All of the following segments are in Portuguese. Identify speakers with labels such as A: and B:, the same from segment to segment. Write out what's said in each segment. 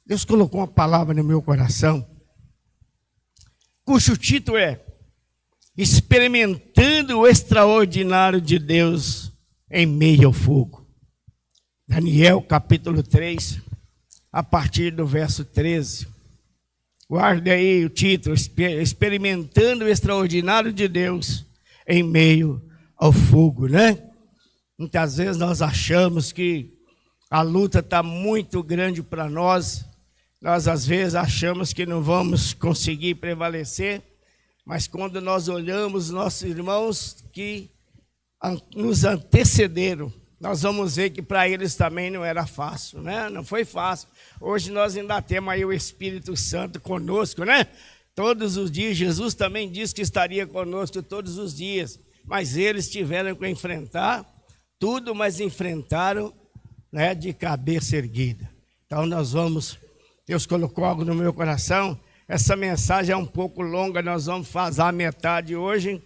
A: Deus colocou uma palavra no meu coração, cujo título é Experimentando o Extraordinário de Deus em Meio ao Fogo. Daniel capítulo 3, a partir do verso 13. Guarde aí o título, Experimentando o Extraordinário de Deus em Meio ao Fogo, né? Muitas vezes nós achamos que a luta está muito grande para nós. Nós às vezes achamos que não vamos conseguir prevalecer, mas quando nós olhamos nossos irmãos que nos antecederam, nós vamos ver que para eles também não era fácil, né? Não foi fácil. Hoje nós ainda temos aí o Espírito Santo conosco, né? Todos os dias, Jesus também disse que estaria conosco todos os dias, mas eles tiveram que enfrentar tudo, mas enfrentaram, né, de cabeça erguida. Então nós vamos, Deus colocou algo no meu coração, essa mensagem é um pouco longa, nós vamos fazer a metade hoje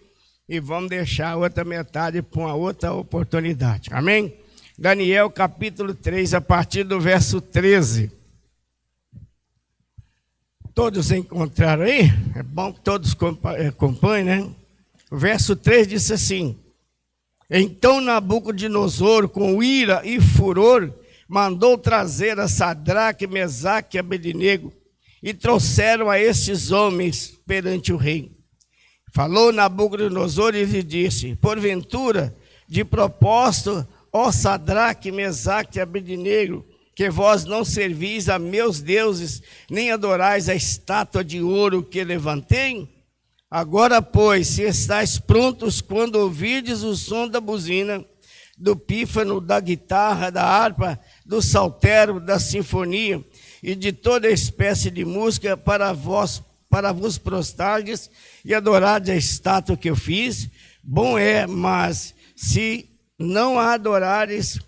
A: e vamos deixar a outra metade para uma outra oportunidade, amém? Daniel capítulo 3, a partir do verso 13. Todos encontraram aí? É bom que todos acompanhem, né? O verso 3 disse assim: Então Nabucodonosor, com ira e furor, mandou trazer a Sadraque, Mesaque e Abednego, e trouxeram a estes homens perante o rei. Falou Nabucodonosor e lhe disse: Porventura, de propósito, ó Sadraque, Mesaque e Abednego, que vós não servis a meus deuses, nem adorais a estátua de ouro que levantei? Agora, pois, se estáis prontos quando ouvirdes o som da buzina, do pífano, da guitarra, da harpa, do saltério, da sinfonia e de toda espécie de música para vos prostardes e adorardes a estátua que eu fiz, bom é, mas se não adorardes,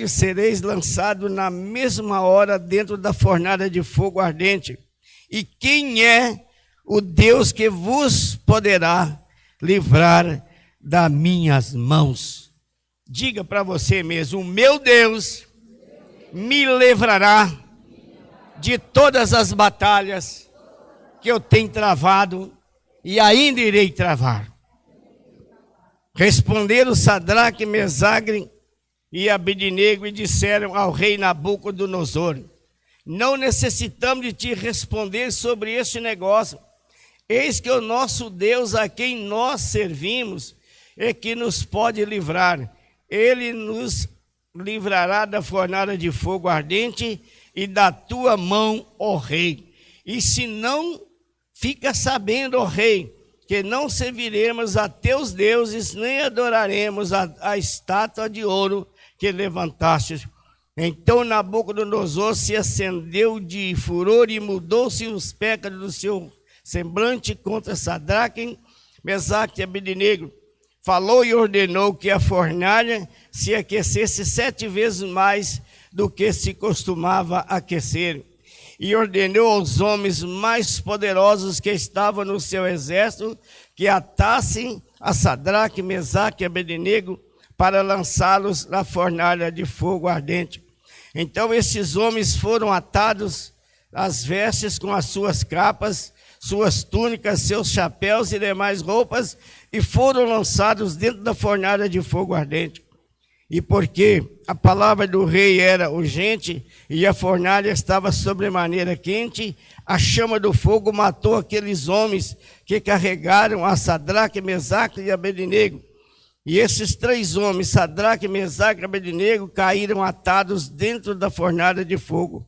A: sereis lançados na mesma hora dentro da fornalha de fogo ardente. E quem é o Deus que vos poderá livrar das minhas mãos? Diga para você mesmo: o meu Deus me livrará de todas as batalhas que eu tenho travado e ainda irei travar. Responderam Sadraque, Mesaque e Abednego e disseram ao rei Nabucodonosor: Não necessitamos de te responder sobre este negócio. Eis que o nosso Deus, a quem nós servimos, é que nos pode livrar. Ele nos livrará da fornalha de fogo ardente e da tua mão, ó rei. E se não, fica sabendo, ó rei, que não serviremos a teus deuses, nem adoraremos a estátua de ouro que levantaste. Então Nabucodonosor se acendeu de furor e mudou-se os pecados do seu semblante contra Sadraque, Mesaque e Abednego. Falou e ordenou que a fornalha se aquecesse 7 vezes mais do que se costumava aquecer. E ordenou aos homens mais poderosos que estavam no seu exército que atassem a Sadraque, Mesaque e Abednego para lançá-los na fornalha de fogo ardente. Então esses homens foram atados às vestes com as suas capas, suas túnicas, seus chapéus e demais roupas, e foram lançados dentro da fornalha de fogo ardente. E porque a palavra do rei era urgente e a fornalha estava sobremaneira quente, a chama do fogo matou aqueles homens que carregaram a Sadraque, Mesaque e Abednego. E esses 3 homens, Sadraque, Mesaque e Abednego, caíram atados dentro da fornalha de fogo.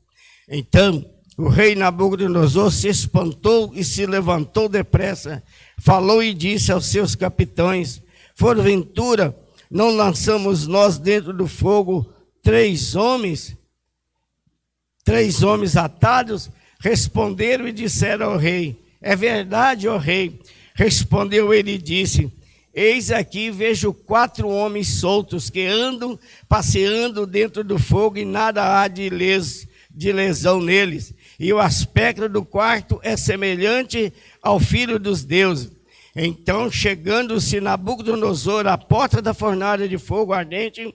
A: Então o rei Nabucodonosor se espantou e se levantou depressa, falou e disse aos seus capitães: Porventura, não lançamos nós dentro do fogo 3 homens? 3 homens atados? Responderam e disseram ao rei: É verdade, ó rei. Respondeu ele e disse: Eis aqui vejo 4 homens soltos que andam passeando dentro do fogo e nada há de lesão neles. E o aspecto do quarto é semelhante ao filho dos deuses. Então, chegando-se Nabucodonosor à porta da fornalha de fogo ardente,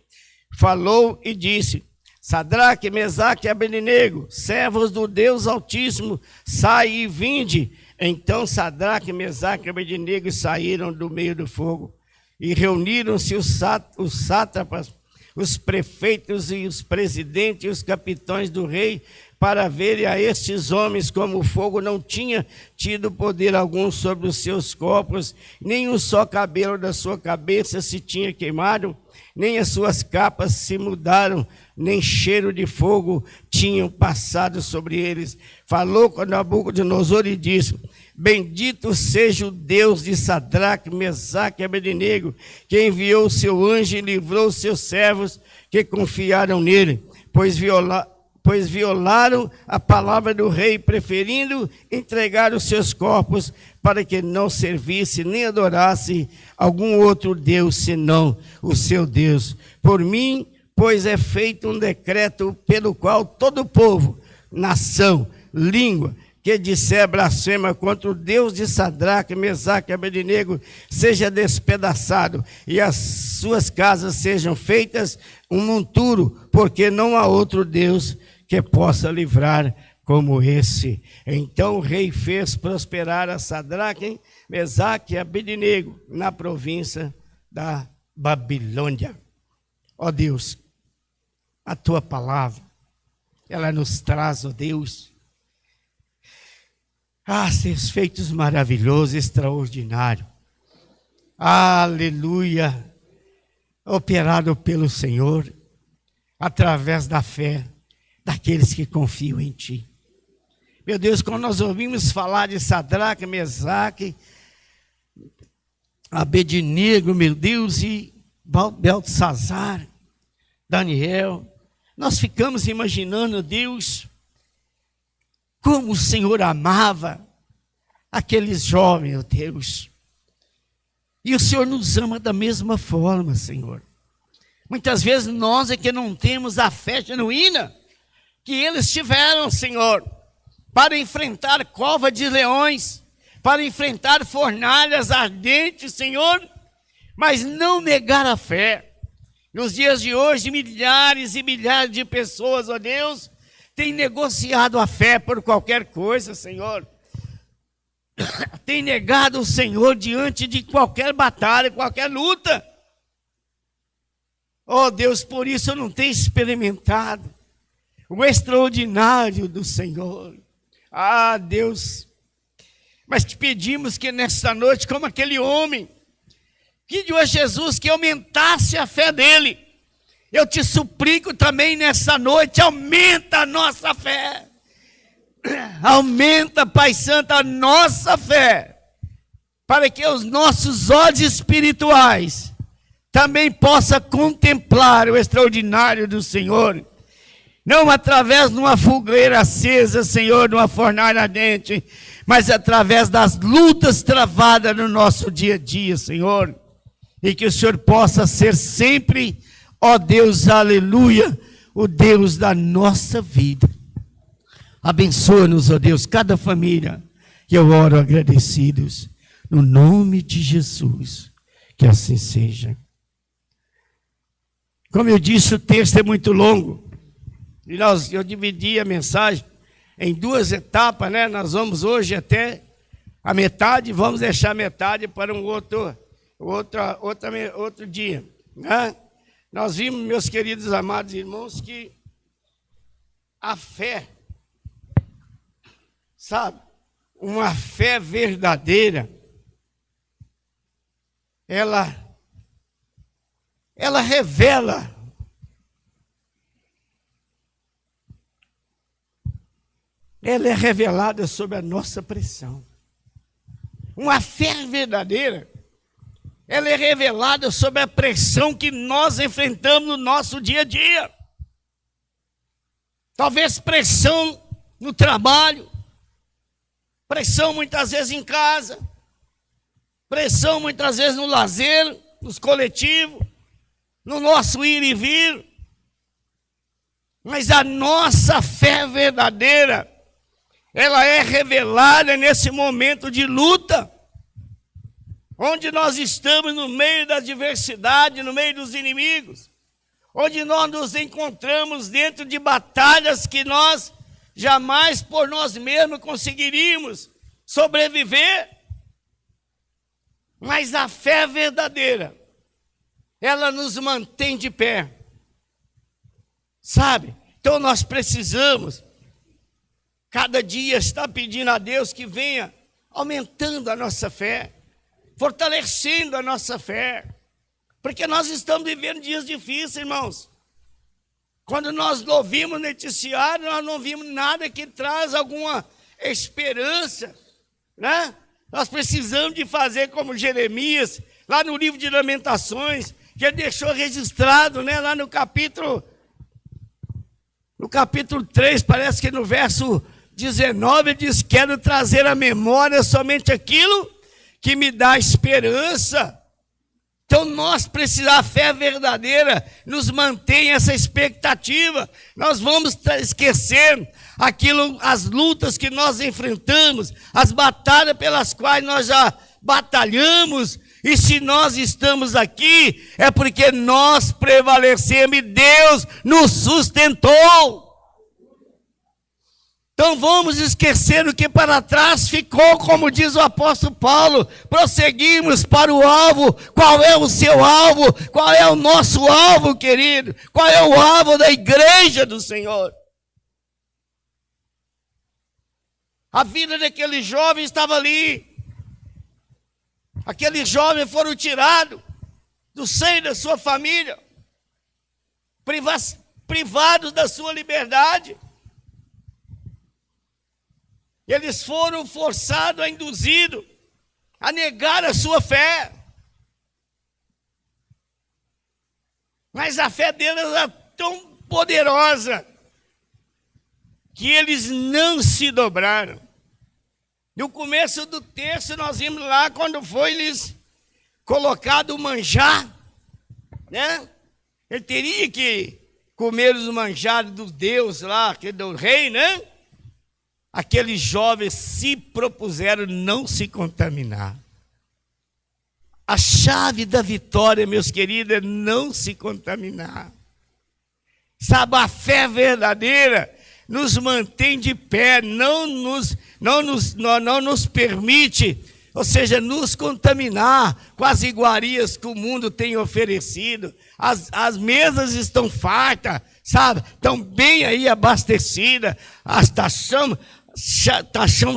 A: falou e disse: Sadraque, Mesaque e Abednego, servos do Deus Altíssimo, sai e vinde. Então Sadraque, Mesaque e Abednego saíram do meio do fogo. E reuniram-se os sátrapas, os prefeitos e os presidentes e os capitães do rei, para verem a estes homens como o fogo não tinha tido poder algum sobre os seus corpos, nem um só cabelo da sua cabeça se tinha queimado, nem as suas capas se mudaram, nem cheiro de fogo tinham passado sobre eles. Falou com Nabucodonosor e disse: bendito seja o Deus de Sadraque, Mesaque e Abednego, que enviou o seu anjo e livrou os seus servos que confiaram nele, pois violaram a palavra do rei, preferindo entregar os seus corpos para que não servisse nem adorasse algum outro Deus senão o seu Deus. Por mim, pois é feito um decreto pelo qual todo povo, nação, língua, que disser blasfema contra o Deus de Sadraque, Mesaque e Abednego, seja despedaçado, e as suas casas sejam feitas um monturo, porque não há outro Deus que possa livrar como esse. Então o rei fez prosperar a Sadraque, Mesaque e Abednego na província da Babilônia. Ó Deus, a tua palavra, ela nos traz, ó Deus, seus feitos maravilhosos, extraordinários. Aleluia, operado pelo Senhor, através da fé daqueles que confiam em Ti. Meu Deus, quando nós ouvimos falar de Sadraque, Mesaque, Abednego, meu Deus, e Beltesazar, Daniel, nós ficamos imaginando, Deus, como o Senhor amava aqueles jovens, meu Deus. E o Senhor nos ama da mesma forma, Senhor. Muitas vezes nós é que não temos a fé genuína que eles tiveram, Senhor, para enfrentar cova de leões, para enfrentar fornalhas ardentes, Senhor, mas não negar a fé. Nos dias de hoje, milhares e milhares de pessoas, ó Deus, têm negociado a fé por qualquer coisa, Senhor. Tem negado o Senhor diante de qualquer batalha, qualquer luta. Oh Deus, por isso eu não tenho experimentado o extraordinário do Senhor. Deus, mas te pedimos que nesta noite, como aquele homem, pediu a Jesus que aumentasse a fé dele. Eu te suplico também nessa noite, aumenta a nossa fé. Aumenta, Pai Santo, a nossa fé, para que os nossos olhos espirituais também possam contemplar o extraordinário do Senhor. Não através de uma fogueira acesa, Senhor, de uma fornalha ardente, mas através das lutas travadas no nosso dia a dia, Senhor. E que o Senhor possa ser sempre, ó Deus, aleluia, o Deus da nossa vida. Abençoa-nos, ó Deus, cada família, que eu oro agradecidos, no nome de Jesus, que assim seja. Como eu disse, o texto é muito longo, e eu dividi a mensagem em duas etapas, né? Nós vamos hoje até a metade, vamos deixar a metade para um outro dia, né? Nós vimos, meus queridos amados irmãos, que a fé, sabe, uma fé verdadeira, ela revela ela é revelada sob a nossa pressão. Uma fé verdadeira, ela é revelada sob a pressão que nós enfrentamos no nosso dia a dia. Talvez pressão no trabalho, pressão muitas vezes em casa, pressão muitas vezes no lazer, nos coletivos, no nosso ir e vir. Mas a nossa fé verdadeira, ela é revelada nesse momento de luta, onde nós estamos no meio da adversidade, no meio dos inimigos, onde nós nos encontramos dentro de batalhas que nós jamais por nós mesmos conseguiríamos sobreviver. Mas a fé verdadeira, ela nos mantém de pé, sabe? Então nós precisamos, cada dia, estar pedindo a Deus que venha aumentando a nossa fé, fortalecendo a nossa fé, porque nós estamos vivendo dias difíceis, irmãos. Quando nós não ouvimos noticiário, nós não vimos nada que traz alguma esperança, né? Nós precisamos de fazer como Jeremias, lá no livro de Lamentações, que ele deixou registrado, né? Lá no capítulo 3, parece que no verso 19, ele diz: quero trazer à memória somente aquilo que me dá esperança. Então nós precisamos, a fé verdadeira nos mantém essa expectativa. Nós vamos esquecer aquilo, as lutas que nós enfrentamos, as batalhas pelas quais nós já batalhamos. E se nós estamos aqui, é porque nós prevalecemos e Deus nos sustentou. Então vamos esquecer o que para trás ficou, como diz o apóstolo Paulo, prosseguimos para o alvo. Qual é o seu alvo? Qual é o nosso alvo, querido? Qual é o alvo da igreja do Senhor? A vida daquele jovem estava ali. Aqueles jovens foram tirados do seio da sua família, privados da sua liberdade. Eles foram forçados, induzidos a negar a sua fé. Mas a fé deles era tão poderosa que eles não se dobraram. No começo do texto nós vimos lá quando foi-lhes colocado o manjar, né? Ele teria que comer os manjares do Deus lá, do rei, né? Aqueles jovens se propuseram não se contaminar. A chave da vitória, meus queridos, é não se contaminar. Sabe, a fé verdadeira nos mantém de pé, não nos permite, ou seja, nos contaminar com as iguarias que o mundo tem oferecido. As mesas estão fartas, sabe? Estão bem aí abastecidas, estão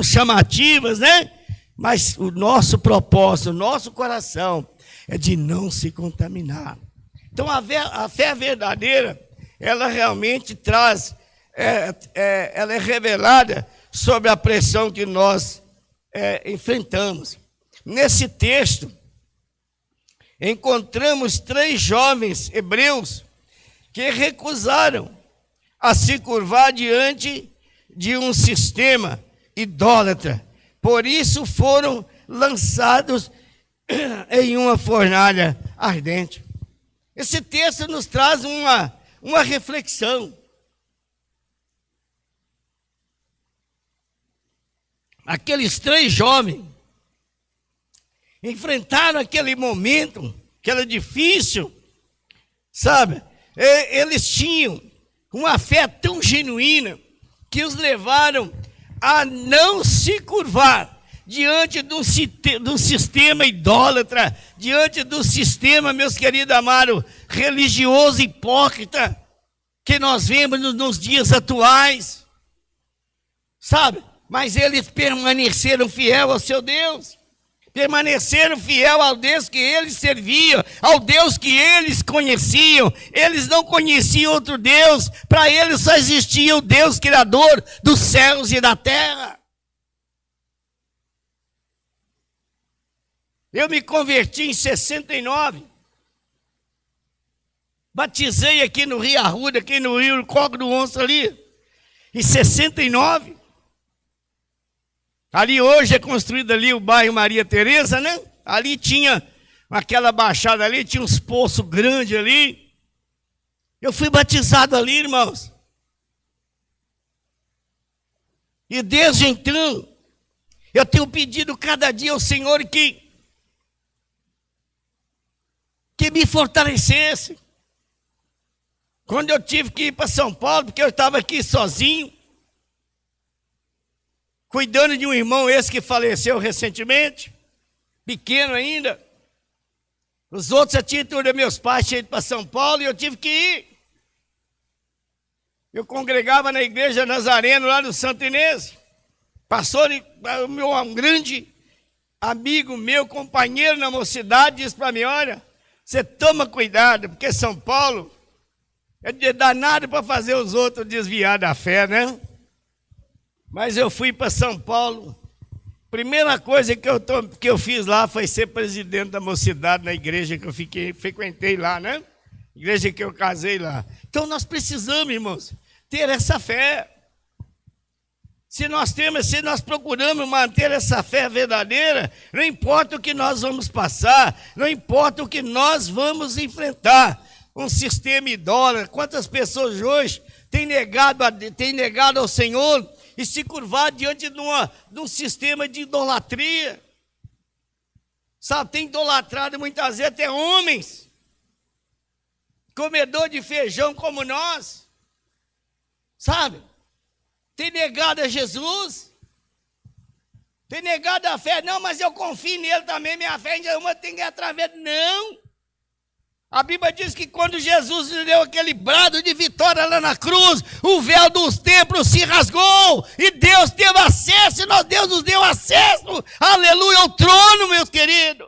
A: chamativas, né? Mas o nosso propósito, o nosso coração é de não se contaminar. Então a fé verdadeira, ela realmente traz, ela é revelada sobre a pressão que nós enfrentamos. Nesse texto, encontramos 3 jovens hebreus que recusaram a se curvar diante de um sistema idólatra. Por isso foram lançados em uma fornalha ardente. Esse texto nos traz uma reflexão. Aqueles 3 jovens enfrentaram aquele momento, que era difícil, sabe? Eles tinham uma fé tão genuína que os levaram a não se curvar diante do sistema idólatra, diante do sistema, meus queridos amados, religioso hipócrita, que nós vemos nos dias atuais, sabe? Mas eles permaneceram fiel ao seu Deus, permaneceram fiel ao Deus que eles serviam, ao Deus que eles conheciam. Eles não conheciam outro Deus, para eles só existia o Deus criador dos céus e da terra. Eu me converti em 69, batizei aqui no Rio Arruda, aqui no Rio Coco do Onça ali, em 69. Ali hoje é construído ali o bairro Maria Tereza, né? Ali tinha aquela baixada ali, tinha uns poços grandes ali. Eu fui batizado ali, irmãos. E desde então, eu tenho pedido cada dia ao Senhor que me fortalecesse. Quando eu tive que ir para São Paulo, porque eu estava aqui sozinho, cuidando de um irmão esse que faleceu recentemente, pequeno ainda. Os outros já tinham tudo, meus pais tinham ido para São Paulo e eu tive que ir. Eu congregava na igreja Nazareno, lá no Santo Inês. Pastor, um grande amigo meu, companheiro na mocidade, disse para mim, olha, você toma cuidado, porque São Paulo é danado para fazer os outros desviar da fé, né? Mas eu fui para São Paulo. Primeira coisa que eu fiz lá foi ser presidente da mocidade na igreja que eu frequentei lá, né? Igreja que eu casei lá. Então nós precisamos, irmãos, ter essa fé. Se nós procuramos manter essa fé verdadeira, não importa o que nós vamos passar, não importa o que nós vamos enfrentar. Um sistema idólatra, quantas pessoas hoje têm negado ao Senhor e se curvado diante de um sistema de idolatria. Sabe, tem idolatrado muitas vezes até homens, comedor de feijão como nós, sabe? Tem negado a Jesus, tem negado a fé. Não, mas eu confio nele também, minha fé em Jesus tem que ir através. Não. A Bíblia diz que quando Jesus deu aquele brado de vitória lá na cruz, o véu dos templos se rasgou e Deus teve acesso, e Deus nos deu acesso, aleluia, ao trono, meus queridos.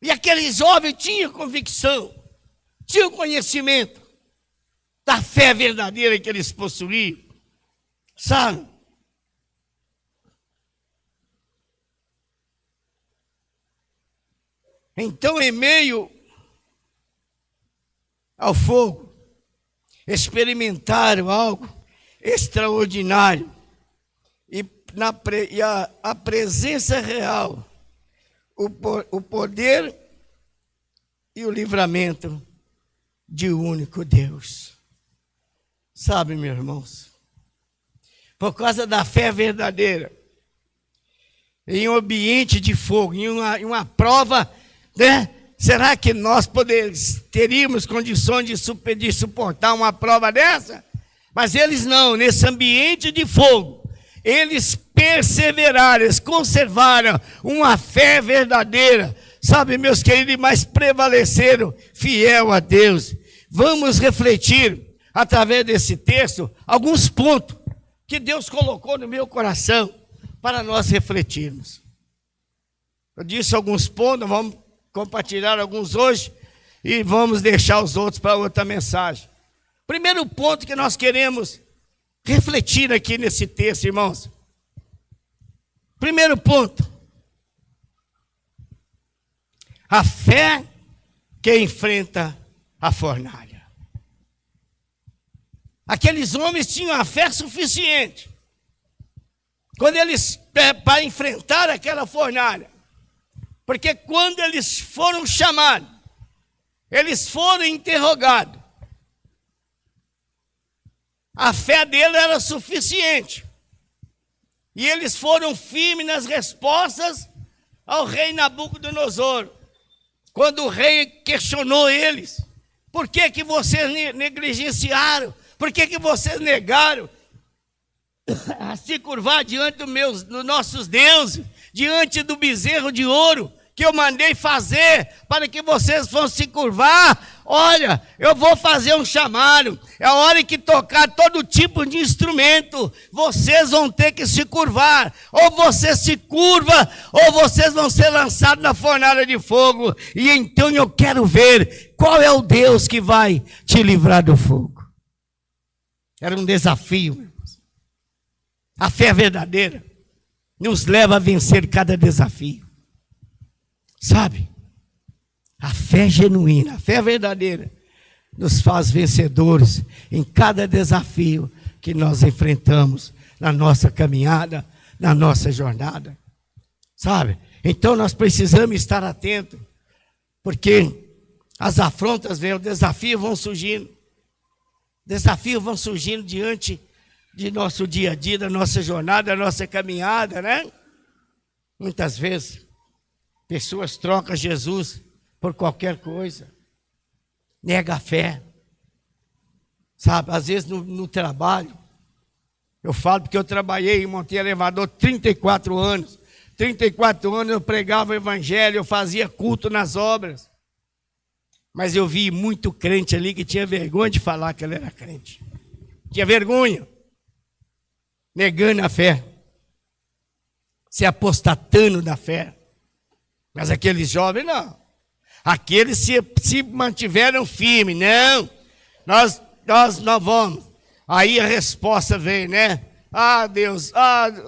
A: E aquele jovem tinha convicção, tinha o conhecimento da fé verdadeira que eles possuíam, sabe? Então, em meio ao fogo, experimentaram algo extraordinário. E a presença real, o poder e o livramento de um único Deus. Sabe, meus irmãos, por causa da fé verdadeira, em um ambiente de fogo, em uma prova, né? Será que nós teríamos condições de suportar uma prova dessa? Mas eles não, nesse ambiente de fogo, eles perseveraram, eles conservaram uma fé verdadeira, sabe, meus queridos, mas prevaleceram fiel a Deus. Vamos refletir, através desse texto, alguns pontos que Deus colocou no meu coração para nós refletirmos. Eu disse alguns pontos, vamos compartilhar alguns hoje e vamos deixar os outros para outra mensagem. Primeiro ponto que nós queremos refletir aqui nesse texto, irmãos. Primeiro ponto. A fé que enfrenta a fornalha. Aqueles homens tinham a fé suficiente. Quando eles, para enfrentar aquela fornalha, porque quando eles foram chamados, eles foram interrogados, a fé dele era suficiente. E eles foram firmes nas respostas ao rei Nabucodonosor. Quando o rei questionou eles, por que vocês negligenciaram? Por que vocês negaram a se curvar diante dos nossos deuses, diante do bezerro de ouro que eu mandei fazer para que vocês fossem se curvar? Olha, eu vou fazer um chamado, é a hora que tocar todo tipo de instrumento, vocês vão ter que se curvar, ou você se curva, ou vocês vão ser lançados na fornalha de fogo, e então eu quero ver qual é o Deus que vai te livrar do fogo. Era um desafio, irmãos. A fé verdadeira nos leva a vencer cada desafio. Sabe? A fé genuína, a fé verdadeira, nos faz vencedores em cada desafio que nós enfrentamos na nossa caminhada, na nossa jornada. Sabe? Então nós precisamos estar atentos, porque as afrontas vêm, os desafios vão surgindo. Desafios vão surgindo diante de nosso dia a dia, da nossa jornada, da nossa caminhada, né? Muitas vezes, pessoas trocam Jesus por qualquer coisa. Nega a fé. Sabe, às vezes no trabalho, eu falo porque eu trabalhei e montei elevador 34 anos. 34 anos eu pregava o evangelho, eu fazia culto nas obras. Mas eu vi muito crente ali que tinha vergonha de falar que ele era crente. Tinha vergonha. Negando a fé. Se apostatando da fé. Mas aqueles jovens não. Aqueles se mantiveram firmes. Não, nós vamos. Aí a resposta vem, né? Ah, Deus,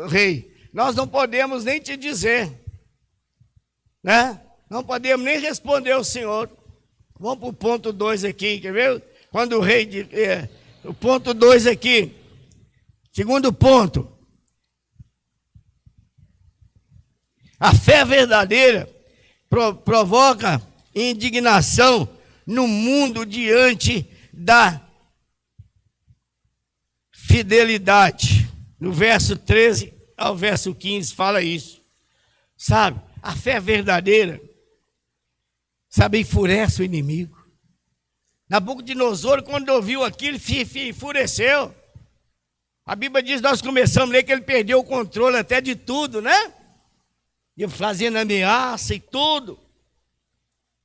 A: rei, nós não podemos nem te dizer, né? Não podemos nem responder ao Senhor. Vamos para o ponto 2 aqui, quer ver? Quando o rei, o ponto 2 aqui, segundo ponto, a fé verdadeira provoca indignação no mundo diante da fidelidade. No verso 13 ao verso 15 fala isso. Sabe, a fé verdadeira, sabe, enfurece o inimigo. Nabucodonosor, quando ouviu aquilo, enfureceu. A Bíblia diz, nós começamos a ler que ele perdeu o controle até de tudo, né? E fazendo ameaça e tudo.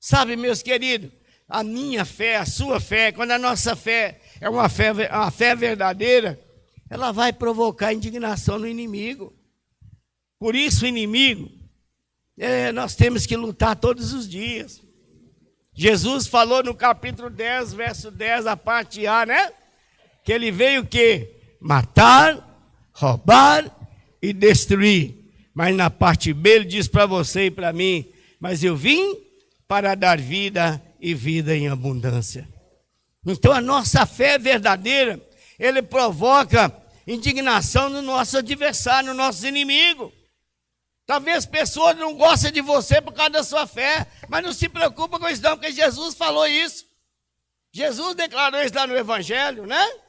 A: Sabe, meus queridos, a minha fé, a sua fé, quando a nossa fé é uma fé verdadeira, ela vai provocar indignação no inimigo. Por isso o inimigo, nós temos que lutar todos os dias. Jesus falou no capítulo 10, verso 10, a parte A, né? Que ele veio o quê? Matar, roubar e destruir. Mas na parte B ele diz para você e para mim, mas eu vim para dar vida e vida em abundância. Então a nossa fé verdadeira, ele provoca indignação no nosso adversário, no nosso inimigo. Talvez pessoas não gostem de você por causa da sua fé, mas não se preocupa com isso não, porque Jesus falou isso. Jesus declarou isso lá no Evangelho, né?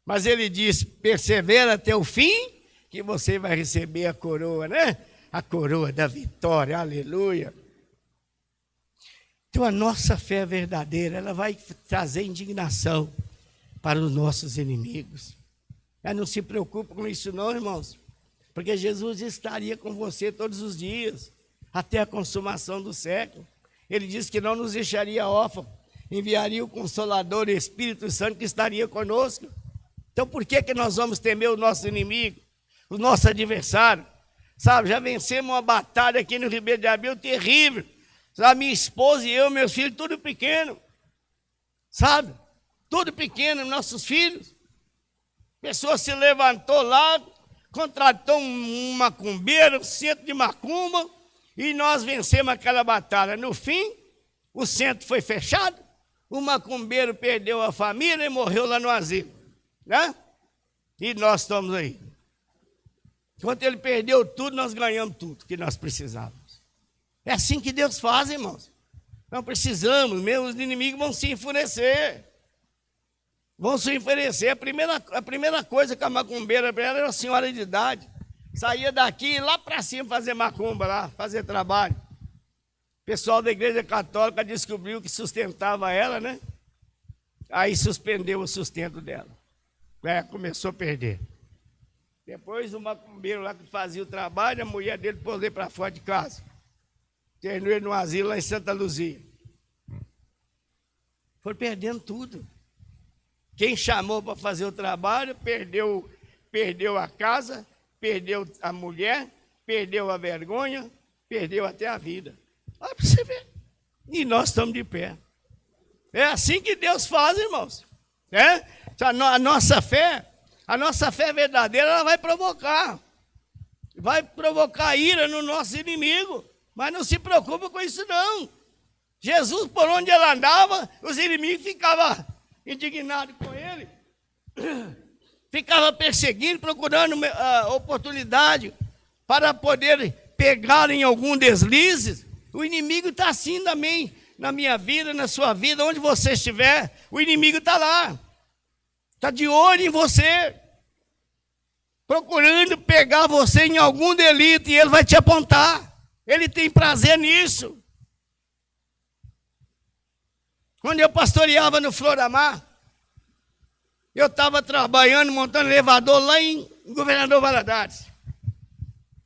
A: Mas ele diz, persevera até o fim, que você vai receber a coroa, né? A coroa da vitória, aleluia. Então a nossa fé verdadeira, ela vai trazer indignação para os nossos inimigos. Não se preocupe com isso não, irmãos, porque Jesus estaria com você todos os dias, até a consumação do século. Ele disse que não nos deixaria órfãos, enviaria o Consolador, o Espírito Santo, que estaria conosco. Então por que nós vamos temer o nosso inimigo, o nosso adversário? Sabe, já vencemos uma batalha aqui no Ribeiro de Abel terrível. A minha esposa e eu, meus filhos, tudo pequeno. Sabe? Tudo pequeno, nossos filhos. A pessoa se levantou lá, contratou um macumbeiro, um centro de macumba, e nós vencemos aquela batalha. No fim, o centro foi fechado, o macumbeiro perdeu a família e morreu lá no asilo. Né? E nós estamos aí. Enquanto ele perdeu tudo, nós ganhamos tudo que nós precisávamos. É assim que Deus faz, irmãos. Não precisamos, os inimigos vão se enfurecer. Vão se enfurecer. A primeira coisa que a macumbeira era uma senhora de idade. Saía daqui e lá para cima fazer macumba, lá, fazer trabalho. O pessoal da igreja católica descobriu que sustentava ela, né? Aí suspendeu o sustento dela. Começou a perder. Depois o macumbeiro lá que fazia o trabalho, a mulher dele pôs ele para fora de casa. Terminou ele no asilo lá em Santa Luzia. Foi perdendo tudo. Quem chamou para fazer o trabalho, perdeu a casa, perdeu a mulher, perdeu a vergonha, perdeu até a vida. Olha para você ver. E nós estamos de pé. É assim que Deus faz, irmãos. A nossa fé verdadeira, ela vai provocar ira no nosso inimigo. Mas não se preocupa com isso não. Jesus, por onde ele andava, os inimigos ficavam indignados com ele. Ficavam perseguindo, procurando oportunidade para poder pegar em algum deslize. O inimigo está assim também na minha vida, na sua vida, onde você estiver, o inimigo está lá. Está de olho em você, procurando pegar você em algum delito, e ele vai te apontar. Ele tem prazer nisso. Quando eu pastoreava no Floramar, eu estava trabalhando, montando elevador lá em Governador Valadares.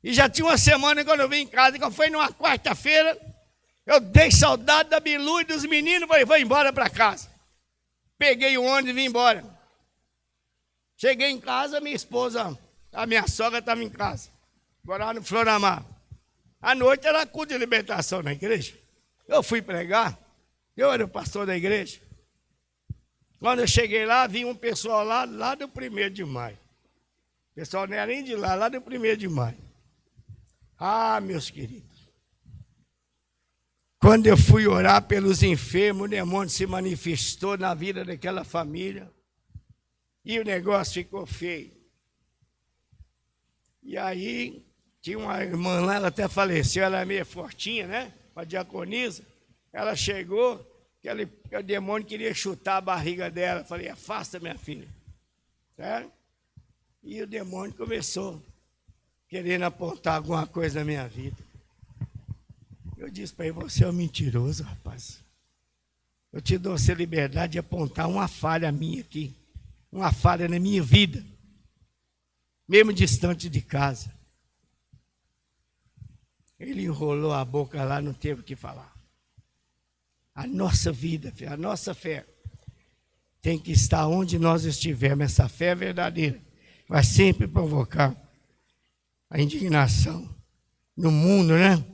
A: E já tinha uma semana quando eu vim em casa, que foi numa quarta-feira, eu dei saudade da Bilu e dos meninos, falei, vou embora para casa. Peguei o ônibus e vim embora. Cheguei em casa, minha esposa, a minha sogra estava em casa, morava no Floramar. À noite era culto de libertação na igreja. Eu fui pregar, eu era o pastor da igreja. Quando eu cheguei lá, vi um pessoal lá do 1º de maio. O pessoal não era nem de lá do 1º de maio. Ah, meus queridos. Quando eu fui orar pelos enfermos, o demônio se manifestou na vida daquela família. E o negócio ficou feio. E aí, tinha uma irmã lá, ela até faleceu, ela é meio fortinha, né? Uma diaconisa. Ela chegou, o demônio queria chutar a barriga dela. Falei, afasta, minha filha. Certo? E o demônio começou querendo apontar alguma coisa na minha vida. Eu disse para ele, você é um mentiroso, rapaz. Eu te dou essa liberdade de apontar uma falha minha aqui. Uma falha na minha vida. Mesmo distante de casa. Ele enrolou a boca lá, não teve o que falar. A nossa vida, a nossa fé, tem que estar onde nós estivermos. Essa fé verdadeira vai sempre provocar a indignação no mundo, né?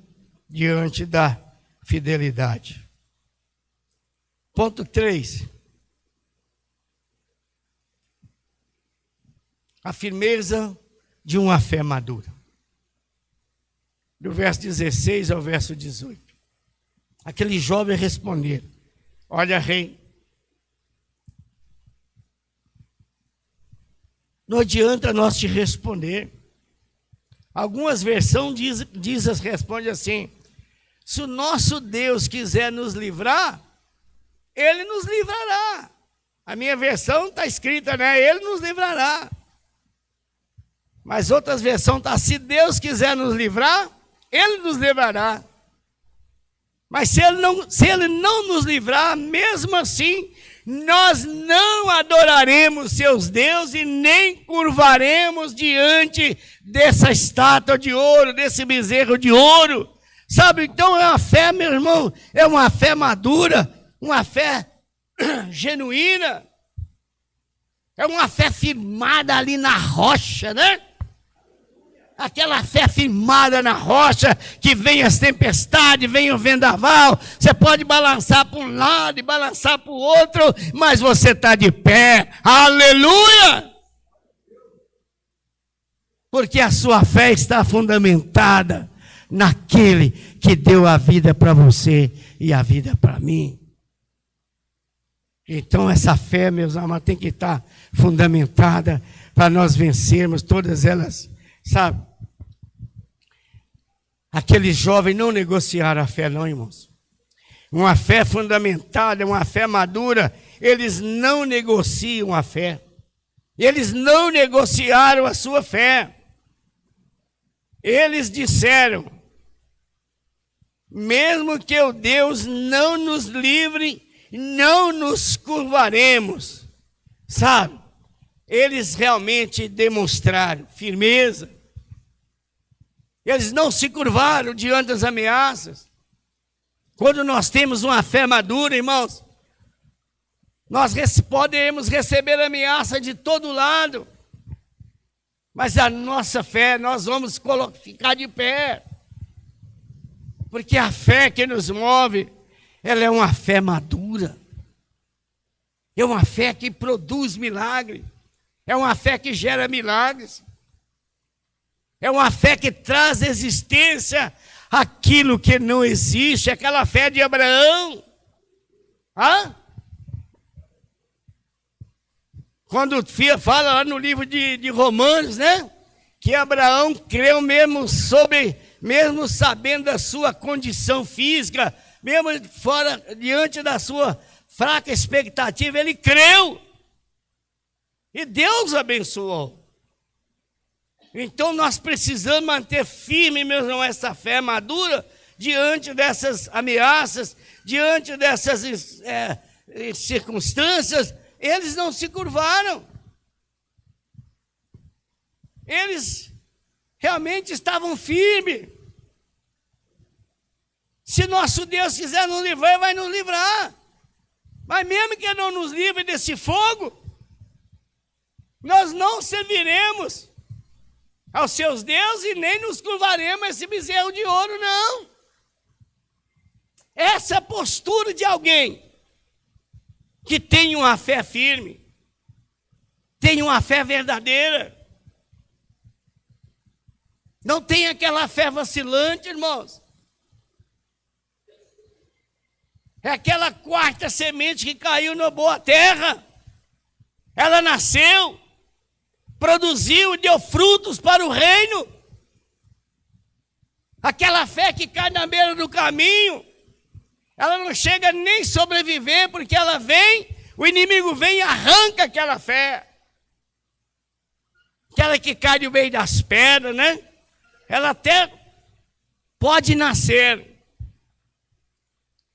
A: Diante da fidelidade. Ponto 3. A firmeza de uma fé madura. Do verso 16 ao verso 18. Aquele jovem respondeu, olha, rei, não adianta nós te responder. Algumas versões responde assim, se o nosso Deus quiser nos livrar, Ele nos livrará. A minha versão está escrita, né? Ele nos livrará. Mas outras versões está, se Deus quiser nos livrar, Ele nos livrará. Mas se ele não nos livrar, mesmo assim, nós não adoraremos seus deuses e nem curvaremos diante dessa estátua de ouro, desse bezerro de ouro. Sabe, então é uma fé, meu irmão, é uma fé madura, uma fé genuína. É uma fé firmada ali na rocha, né? Aquela fé firmada na rocha, que vem as tempestades, vem o vendaval, você pode balançar para um lado e balançar para o outro, mas você está de pé, aleluia! Porque a sua fé está fundamentada naquele que deu a vida para você e a vida para mim. Então essa fé, meus amados, tem que estar fundamentada para nós vencermos todas elas, sabe? Aqueles jovens não negociaram a fé, não, irmãos. Uma fé fundamentada, uma fé madura, eles não negociam a fé. Eles não negociaram a sua fé. Eles disseram, mesmo que o Deus não nos livre, não nos curvaremos. Sabe? Eles realmente demonstraram firmeza. Eles não se curvaram diante das ameaças. Quando nós temos uma fé madura, irmãos, nós podemos receber ameaça de todo lado. Mas a nossa fé, nós vamos ficar de pé. Porque a fé que nos move, ela é uma fé madura. É uma fé que produz milagre. É uma fé que gera milagres. É uma fé que traz existência aquilo que não existe, aquela fé de Abraão. Quando fala lá no livro de Romanos, né? Que Abraão creu mesmo sabendo da sua condição física, mesmo diante da sua fraca expectativa, ele creu. E Deus abençoou. Então nós precisamos manter firme, meus irmãos, essa fé madura diante dessas ameaças, diante dessas circunstâncias, eles não se curvaram. Eles realmente estavam firmes. Se nosso Deus quiser nos livrar, Ele vai nos livrar. Mas mesmo que Ele não nos livre desse fogo, nós não serviremos aos seus deuses e nem nos curvaremos a esse bezerro de ouro, não. Essa é a postura de alguém que tem uma fé firme, tem uma fé verdadeira. Não tem aquela fé vacilante, irmãos. É aquela quarta semente que caiu na boa terra. Ela nasceu, produziu e deu frutos para o reino. Aquela fé que cai na beira do caminho, ela não chega nem sobreviver, porque ela vem, o inimigo vem e arranca aquela fé. Aquela que cai no meio das pedras, né? Ela até pode nascer.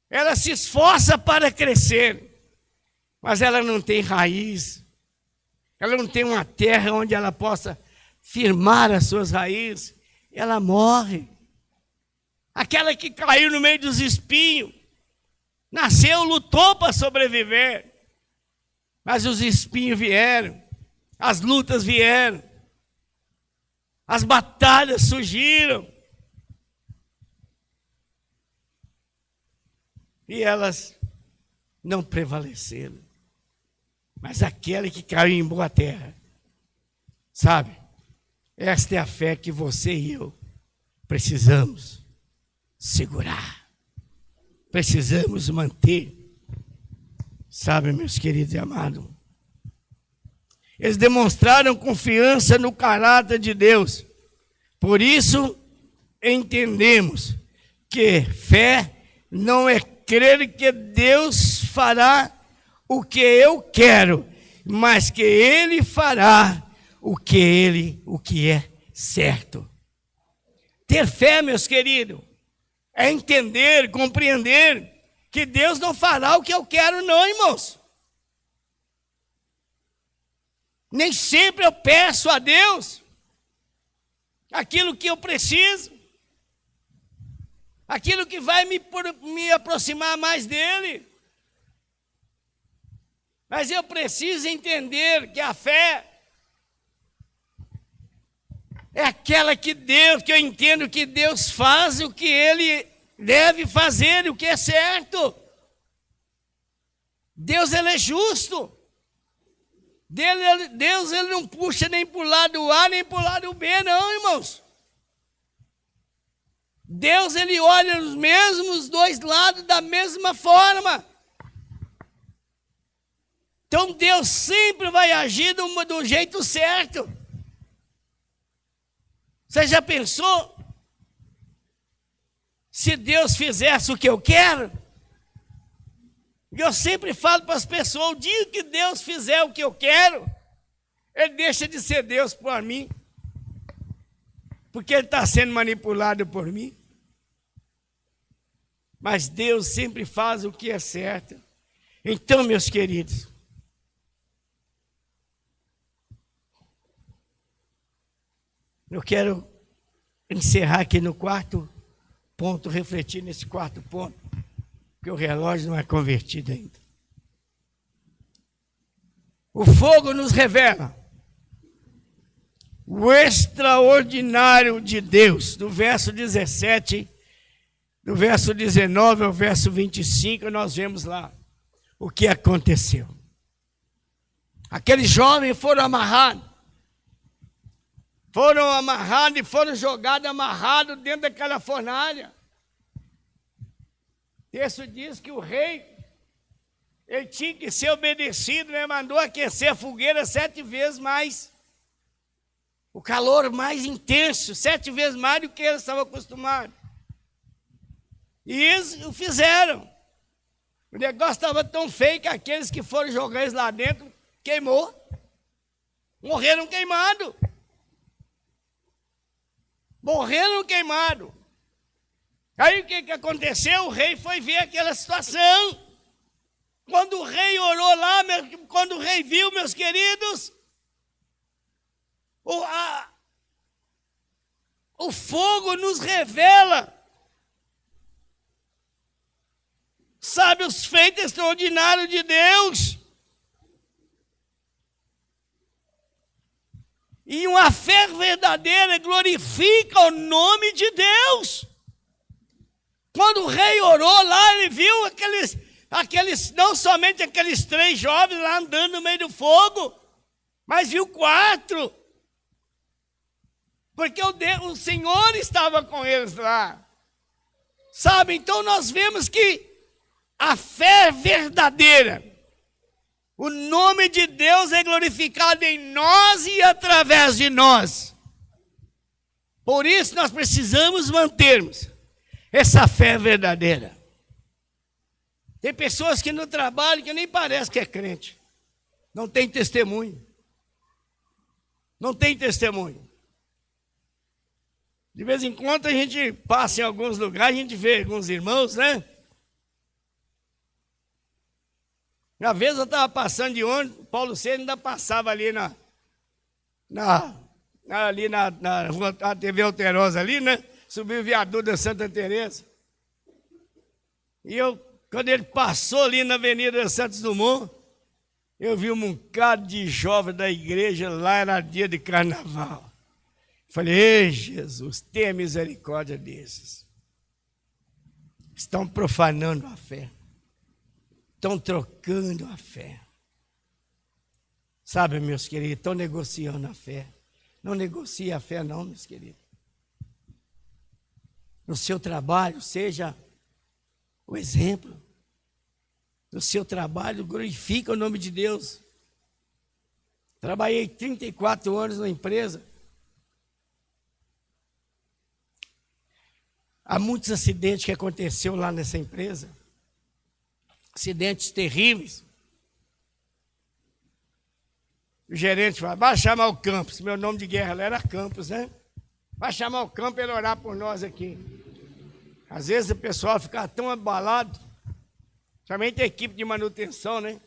A: Ela se esforça para crescer, mas ela não tem raiz. Ela não tem uma terra onde ela possa firmar as suas raízes. Ela morre. Aquela que caiu no meio dos espinhos, nasceu, lutou para sobreviver, mas os espinhos vieram, as lutas vieram, as batalhas surgiram, e elas não prevaleceram. Mas aquela que caiu em boa terra, sabe, esta é a fé que você e eu precisamos segurar, precisamos manter. Sabe, meus queridos e amados, eles demonstraram confiança no caráter de Deus. Por isso, entendemos que fé não é crer que Deus fará o que eu quero, mas que Ele fará o que é certo. Ter fé, meus queridos, é entender, compreender que Deus não fará o que eu quero, não, irmãos. Nem sempre eu peço a Deus aquilo que eu preciso, aquilo que vai me aproximar mais dEle. Mas eu preciso entender que a fé é aquela que eu entendo que Deus faz o que Ele deve fazer, o que é certo. Deus, Ele é justo. Deus, Ele não puxa nem para o lado A, nem para o lado B, não, irmãos. Deus, Ele olha os mesmos dois lados da mesma forma. Então, Deus sempre vai agir do jeito certo. Você já pensou? Se Deus fizesse o que eu quero? Eu sempre falo para as pessoas, o dia que Deus fizer o que eu quero, Ele deixa de ser Deus por mim. Porque Ele está sendo manipulado por mim. Mas Deus sempre faz o que é certo. Então, meus queridos, eu quero encerrar aqui no quarto ponto, refletir nesse quarto ponto, porque o relógio não é convertido ainda. O fogo nos revela o extraordinário de Deus. Do verso 17, do verso 19 ao verso 25, nós vemos lá o que aconteceu. Aqueles jovens foram amarrados e foram jogados amarrados dentro daquela fornalha. O texto diz que o rei, ele tinha que ser obedecido, né? Mandou aquecer a fogueira 7 vezes mais. O calor mais intenso, 7 vezes mais do que eles estavam acostumados. E eles o fizeram. O negócio estava tão feio que aqueles que foram jogar eles lá dentro, queimou. Morreram queimados. Morreram queimados. Aí o que aconteceu? O rei foi ver aquela situação. Quando o rei orou lá, quando o rei viu, meus queridos, o fogo nos revela, sabe, os feitos extraordinários de Deus. E uma fé verdadeira glorifica o nome de Deus. Quando o rei orou lá, ele viu aqueles, não somente aqueles 3 jovens lá andando no meio do fogo, mas viu 4. Porque o Senhor estava com eles lá. Sabe, então nós vemos que a fé verdadeira, o nome de Deus é glorificado em nós e através de nós. Por isso nós precisamos mantermos essa fé verdadeira. Tem pessoas que no trabalho que nem parece que é crente. Não tem testemunho. Não tem testemunho. De vez em quando a gente passa em alguns lugares, a gente vê alguns irmãos, né? Uma vez eu estava passando de ônibus, o Paulo César ainda passava ali na rua, a TV Alterosa ali, né? Subiu o viaduto da Santa Teresa. E quando ele passou ali na Avenida Santos Dumont, eu vi um bocado de jovens da igreja, lá era dia de carnaval. Falei, ei Jesus, tenha misericórdia desses. Estão profanando a fé. Estão trocando a fé. Sabe, meus queridos, estão negociando a fé. Não negocie a fé não, meus queridos. No seu trabalho, seja o exemplo. No seu trabalho, glorifica o nome de Deus. Trabalhei 34 anos na empresa. Há muitos acidentes que aconteceu lá nessa empresa. Acidentes terríveis. O gerente falou, vai chamar o Campos. Meu nome de guerra lá era Campos, né? Vai chamar o Campos para ele orar por nós aqui. Às vezes o pessoal fica tão abalado, somente a equipe de manutenção, né?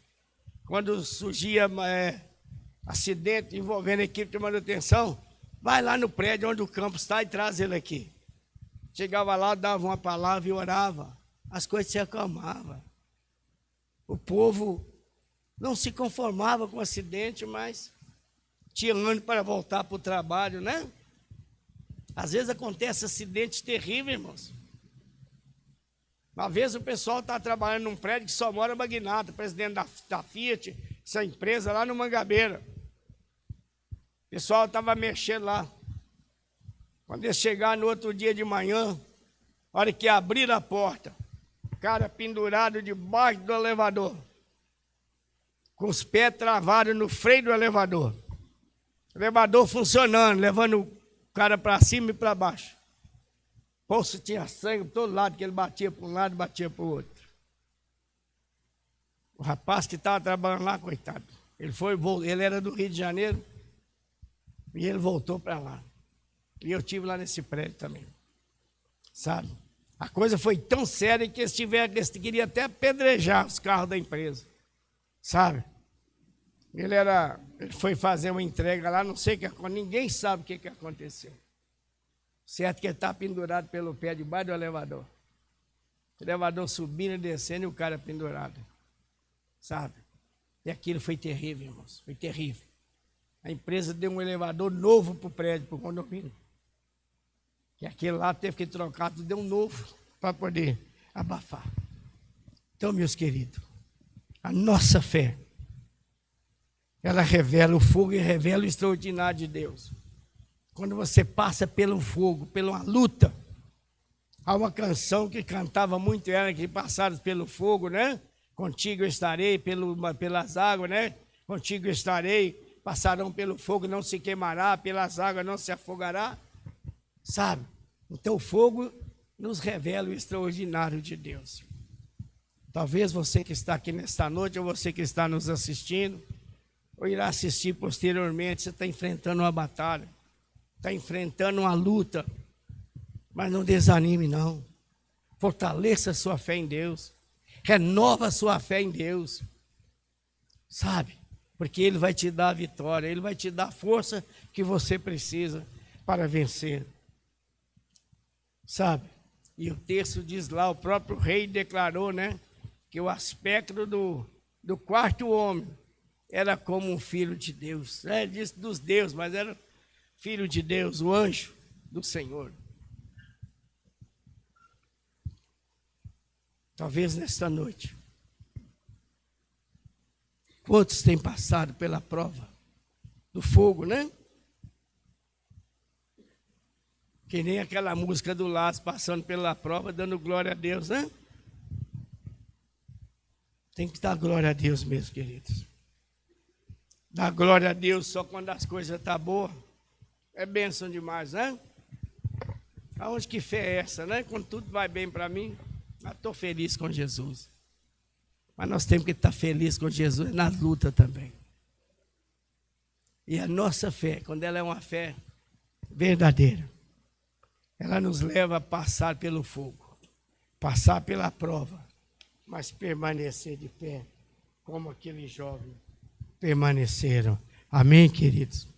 A: Quando surgia acidente envolvendo a equipe de manutenção, vai lá no prédio onde o Campos está e traz ele aqui. Chegava lá, dava uma palavra e orava. As coisas se acalmavam. O povo não se conformava com o acidente, mas tinha ânimo para voltar para o trabalho, né? Às vezes acontece acidentes terríveis, irmãos. Uma vez o pessoal está trabalhando num prédio que só mora magnata, presidente da Fiat, essa empresa lá no Mangabeira. O pessoal estava mexendo lá. Quando eles chegaram no outro dia de manhã, a hora que abriram a porta, o cara pendurado debaixo do elevador, com os pés travados no freio do elevador. O elevador funcionando, levando o cara para cima e para baixo. O poço tinha sangue por todo lado, que ele batia para um lado e batia para o outro. O rapaz que estava trabalhando lá, coitado, ele era do Rio de Janeiro, e ele voltou para lá. E eu estive lá nesse prédio também, sabe? A coisa foi tão séria que eles queriam até apedrejar os carros da empresa, sabe? Ele foi fazer uma entrega lá, não sei o que aconteceu, ninguém sabe o que aconteceu. Certo que ele está pendurado pelo pé debaixo do elevador. O elevador subindo e descendo e o cara pendurado, sabe? E aquilo foi terrível, irmãos, foi terrível. A empresa deu um elevador novo para o prédio, para o condomínio. E aquele lá teve que trocar, deu um novo para poder abafar. Então, meus queridos, a nossa fé, ela revela o fogo e revela o extraordinário de Deus. Quando você passa pelo fogo, pela luta, há uma canção que cantava muito ela, que passaram pelo fogo, né? Contigo eu estarei pelas águas, né? Contigo eu estarei, passarão pelo fogo, não se queimará, pelas águas não se afogará. Sabe? Então o fogo nos revela o extraordinário de Deus. Talvez você que está aqui nesta noite, ou você que está nos assistindo, ou irá assistir posteriormente, você está enfrentando uma batalha, está enfrentando uma luta, mas não desanime não. Fortaleça a sua fé em Deus. Renova a sua fé em Deus. Sabe? Porque Ele vai te dar a vitória, Ele vai te dar a força que você precisa para vencer. Sabe? E o texto diz lá, o próprio rei declarou, né? Que o aspecto do quarto homem era como um filho de Deus. Disse dos deuses, mas era filho de Deus, o anjo do Senhor. Talvez nesta noite, quantos têm passado pela prova do fogo, né? Que nem aquela música do Lázaro, passando pela prova, dando glória a Deus, né? Tem que dar glória a Deus mesmo, queridos. Dar glória a Deus só quando as coisas estão boas. É bênção demais, né? Aonde que fé é essa, né? Quando tudo vai bem para mim, eu estou feliz com Jesus. Mas nós temos que estar felizes com Jesus na luta também. E a nossa fé, quando ela é uma fé verdadeira, ela nos leva a passar pelo fogo, passar pela prova, mas permanecer de pé, como aqueles jovens permaneceram. Amém, queridos?